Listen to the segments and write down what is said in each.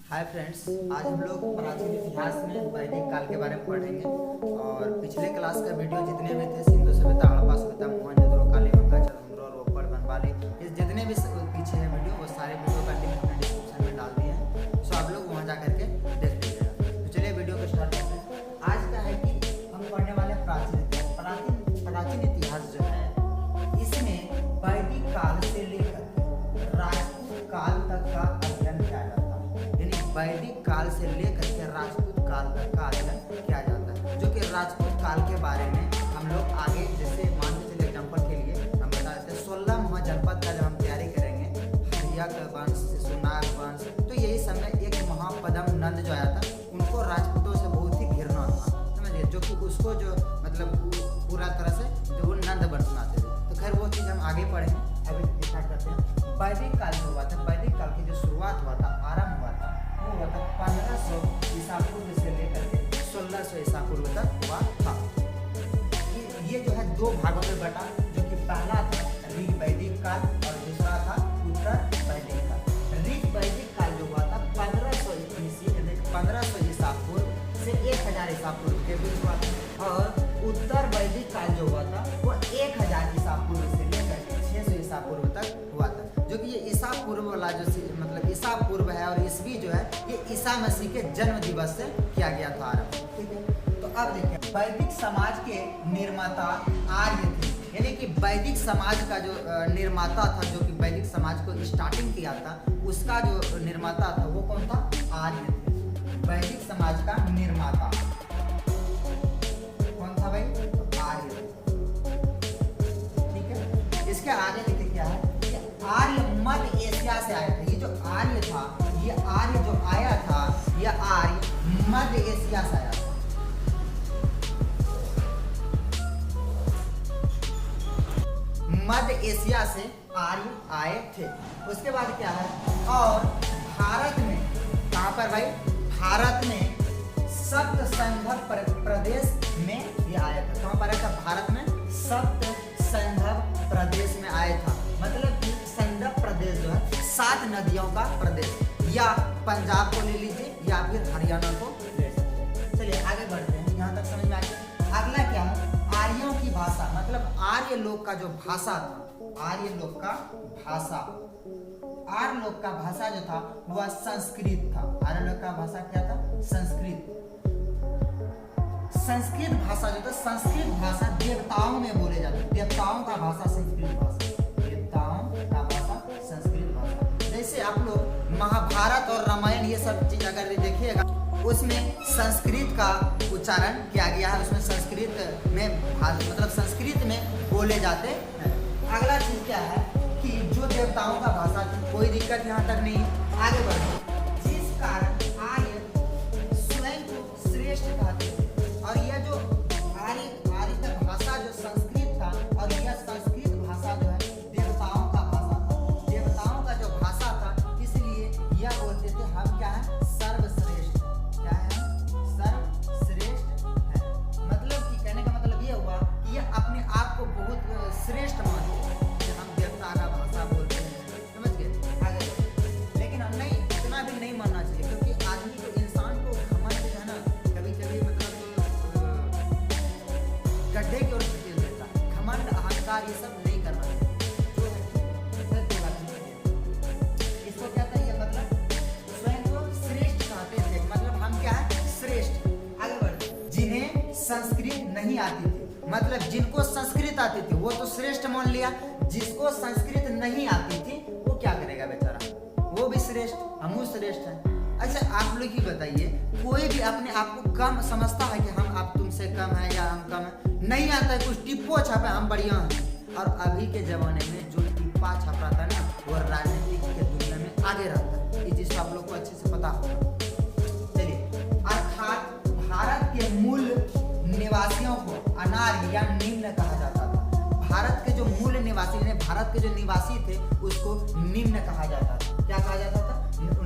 Hi friends, आज हम लोग प्राचीन इतिहास में वैदिक काल के बारे में पढ़ेंगे। और पिछले क्लास का वीडियो जितने भी थे सिंधु सभ्यता, हड़प्पा सभ्यता, मोहनजोदड़ो, कालीबंगा, चंद्रौर, रोपड़, बनपाली, इस जितने भी पीछे है वीडियो, वो सारे वीडियो का लिंक मैंने डिस्क्रिप्शन में डाल दिए हैं। सो आप लोग वहाँ जा करके देख लीजिएगा। तो चलिए वीडियो को स्टार्ट करते हैं। आज का है कि हम पढ़ने वाले प्राचीन इतिहास जो है, इसमें वैदिक काल से लेकर राजपूत काल तक का अध्ययन किया जाता है। यानी वैदिक काल से लेकर के राजपूत काल तक का अध्ययन किया जाता है, जो कि राजपूत काल के बारे में हम लोग आगे, जैसे मान के चलिए एग्जाम्पल के लिए हम बता देते हैं 16 महाजनपद का जब हम तैयारी करेंगे, हर्यक वंश, शिशुनाग वंश, तो यही समय एक महापद्म नंद जो आया था, उनको राजपूतों से बहुत ही घिरना था, समझिए, जो कि उसको जो मतलब पूरा तरह से जो वो नंद वंश बनाते थे। तो खैर वो चीज़ हम आगे पढ़ेंगे। अभी स्टार्ट करते हैं। वैदिक काल जो हुआ था, वैदिक काल की जो शुरुआत हुआ था, आरंभ हुआ था, वो हुआ था 1500 ईसा पूर्व से लेकर के 1600 ईसा पूर्व तक हुआ था। ये जो है दो भागों में बटा, जो कि पहला था ऋग वैदिक काल और दूसरा था उत्तर वैदिक काल। ऋग वैदिक काल जो हुआ था 1500 ईसा पूर्व से 1000 ईसा पूर्व के बीच हुआ था, और उत्तर वैदिक काल जो हुआ था वो 1000 ईसा पूर्व से लेकर 600 ईसा पूर्व तक हुआ था। जो कि ये ईसा पूर्व वाला जो मतलब ईसा पूर्व है और ईस्वी जो है, ये ईसा मसीह के जन्म दिवस से किया गया था आरंभ। ठीक है, तो अब देखिए, वैदिक समाज के निर्माता आर्य थे। यानी कि वैदिक समाज का जो निर्माता था, जो कि वैदिक समाज को स्टार्टिंग किया था, उसका जो निर्माता था वो कौन था? आर्य थे। वैदिक समाज का निर्माता कौन था भाई? आर्य। ठीक है, इसके आगे देखिए क्या है, आर्य मध्य एशिया से आया था। ये जो आर्य था, ये आर्य जो आया था, ये आर्य मध्य एशिया से आया था। मध्य एशिया से आर्य आए थे। उसके बाद क्या है, और भारत में, कहां पर भाई? भारत में सप्त संधव प्रदेश में ये आया था। कहां पर आया था? भारत में सप्त संधव प्रदेश में आया था। मतलब कि संधव प्रदेश जो है 7 नदियों का प्रदेश, या पंजाब को ले लीजिए या फिर हरियाणा को ले सकते हैं। चलिए आगे बढ़ते हैं, यहाँ तक समझ में आ गया। अगला क्या है? आर्यों की भाषा, मतलब आर्य लोग का जो भाषा था, आर्य लोग का भाषा, आर्य लोग का भाषा जो था वह संस्कृत था। आर्य लोग का भाषा क्या था? संस्कृत। संस्कृत भाषा जो था, संस्कृत भाषा देवताओं में बोले जाते, देवताओं का भाषा संस्कृत भाषा, देवताओं का भाषा संस्कृत भाषा। जैसे आप लोग महाभारत और रामायण ये सब चीज अगर देखिएगा, उसमें संस्कृत का उच्चारण किया गया है, उसमें संस्कृत में मतलब संस्कृत में बोले जाते हैं। अगला चीज क्या है कि जो देवताओं का भाषा थी, कोई दिक्कत यहाँ तक नहीं। आगे बढ़ो। जिस कारण आर्य स्वयं को श्रेष्ठ कहते थे, और यह जो आर्य का भाषा जो संस्कृत था, और यह संस्कृत भाषा जो है देवताओं का भाषा था, देवताओं का जो भाषा था, इसलिए यह बोलते थे हम क्या है? सर्वश्रेष्ठ। क्या है? सर्वश्रेष्ठ है। मतलब कि कहने का मतलब ये हुआ कि ये अपने आप को बहुत श्रेष्ठ मानते हैं कि हम देवता का भाषा बोलते हैं, समझ गए? आगे, लेकिन हम नहीं, इतना भी नहीं मानना चाहिए, क्योंकि आदमी को, इंसान को घमंड जो है ना, कभी कभी मतलब गड्ढे की ओर धकेल देता है। घमंड, अहंकार, ये सब नहीं करना चाहिए। इसको क्या था? ये मतलब स्वयं को श्रेष्ठ कहते थे, मतलब हम क्या है? श्रेष्ठ। आगे बढ़ते, जिन्हें संस्कृत नहीं आती थी, मतलब जिनको संस्कृत आती थी वो तो श्रेष्ठ मान लिया, जिसको संस्कृत नहीं आती थी वो क्या करेगा बेचारा? वो भी श्रेष्ठ, हम श्रेष्ठ हैं। अच्छा आप लोग ही बताइए, कोई भी अपने आप को कम समझता है कि हम आप तुमसे कम है या हम कम है? नहीं आता है, कुछ टिप्पो छापा हम बढ़िया हैं। और अभी के जमाने में जो टिप्पा छापाता है ना, वो राजनीतिक के दुनिया में आगे रहता है। ये चीज आपको लोग को अच्छे से पता होगा। चलिए, अर्थात भारत के मूल निवासियों को अनार्य या निम्न कहा जाता था। भारत के जो मूल निवासी, भारत के जो निवासी थे, उसको निम्न कहा जाता था। क्या कहा जाता था?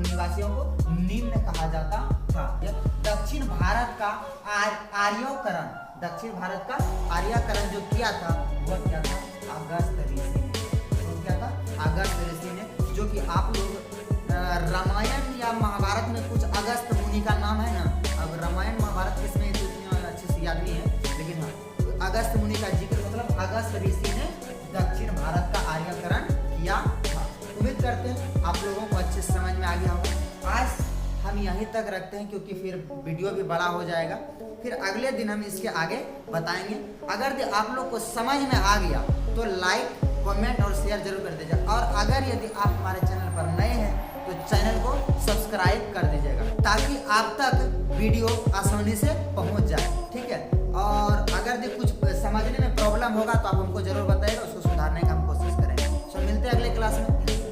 निवासियों को निम्न कहा जाता था। दक्षिण भारत का आर्यकरण, दक्षिण भारत का आर्यकरण जो किया था वह क्या था? अगस्त ऋषि ने। तो क्या था? अगस्त ऋषि ने, जो कि आप लोग रामायण या महाभारत में कुछ अगस्त मुनि का नाम है ना। अब रामायण महाभारत किसमें तो उतनी अच्छे से याद नहीं है, लेकिन हाँ अगस्त मुनि का जिक्र मतलब अगस्त ऋषि ने दक्षिण भारत का आर्यकरण किया था। उम्मीद करते हैं आप लोगों को अच्छे से समझ में आ गया होगा। आज हम यहीं तक रखते हैं क्योंकि फिर वीडियो भी बड़ा हो जाएगा, फिर अगले दिन हम इसके आगे बताएंगे। अगर आप लोग को समझ में आ गया तो लाइक कमेंट और शेयर जरूर कर दीजिएगा, और अगर यदि आप हमारे चैनल पर नए हैं तो चैनल को सब्सक्राइब कर दीजिएगा ताकि आप तक वीडियो आसानी से पहुंच जाए, ठीक है। और अगर कुछ समझने में प्रॉब्लम होगा तो आप हमको जरूर बताइएगा, उसको सुधारने का हम कोशिश करेंगे। तो मिलते हैं अगले क्लास में।